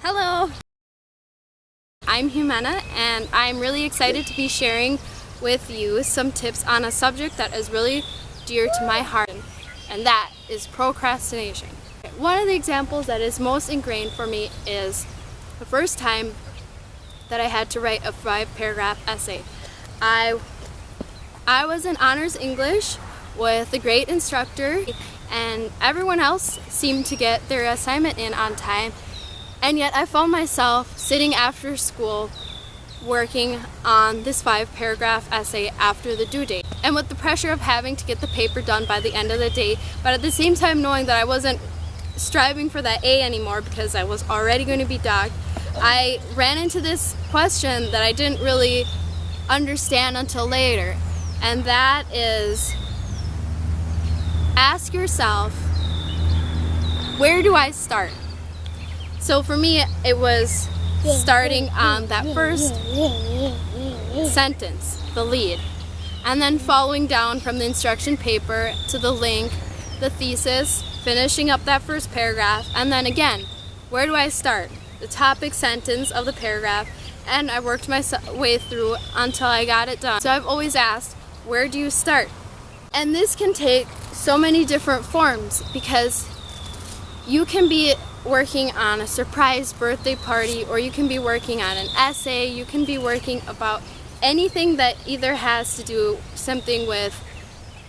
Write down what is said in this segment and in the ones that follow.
Hello! I'm Ximena, and I'm really excited to be sharing with you some tips on a subject that is really dear to my heart, and that is procrastination. One of the examples that is most ingrained for me is the first time that I had to write a 5-paragraph essay. I was in honors English with a great instructor, and everyone else seemed to get their assignment in on time, and yet I found myself sitting after school working on this 5-paragraph essay after the due date, and with the pressure of having to get the paper done by the end of the day, but at the same time knowing that I wasn't striving for that A anymore because I was already going to be docked. I ran into this question that I didn't really understand until later, and that is, ask yourself, where do I start? So for me, it was starting on that first sentence, the lead, and then following down from the instruction paper to the link, the thesis, finishing up that first paragraph, and then again, where do I start? The topic sentence of the paragraph, and I worked my way through until I got it done. So I've always asked, where do you start? And this can take so many different forms, because you can be working on a surprise birthday party, or you can be working on an essay, you can be working about anything that either has to do something with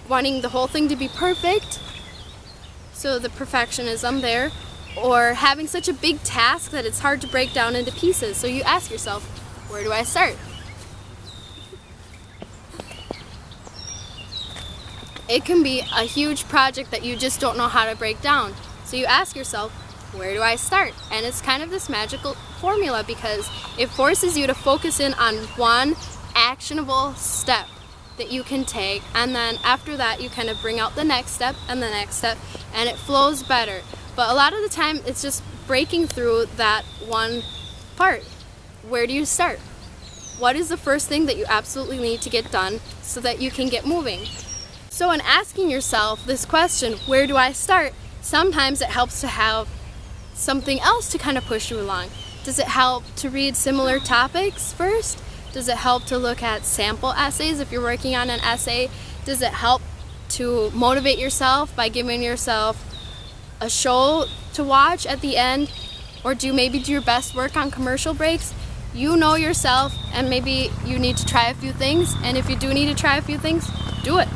wanting the whole thing to be perfect, so the perfectionism there, or having such a big task that it's hard to break down into pieces. So you ask yourself, where do I start? It can be a huge project that you just don't know how to break down. So you ask yourself, where do I start? And it's kind of this magical formula, because it forces you to focus in on one actionable step that you can take, and then after that you kind of bring out the next step and the next step, and it flows better. But a lot of the time it's just breaking through that one part. Where do you start? What is the first thing that you absolutely need to get done so that you can get moving? So in asking yourself this question, where do I start? Sometimes it helps to have something else to kind of push you along. Does it help to read similar topics first? Does it help to look at sample essays if you're working on an essay? Does it help to motivate yourself by giving yourself a show to watch at the end? Or do you maybe do your best work on commercial breaks? You know yourself, and maybe you need to try a few things, and if you do need to try a few things, do it.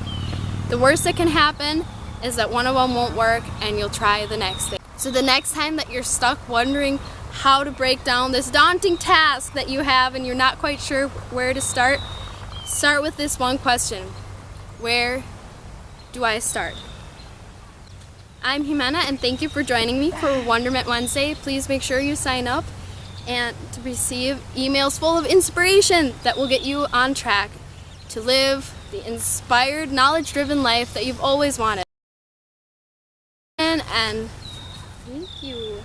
The worst that can happen is that one of them won't work and you'll try the next thing. So the next time that you're stuck wondering how to break down this daunting task that you have and you're not quite sure where to start with this one question. Where do I start? I'm Ximena, and thank you for joining me for Wonderment Wednesday. Please make sure you sign up and to receive emails full of inspiration that will get you on track to live the inspired, knowledge-driven life that you've always wanted. And thank you.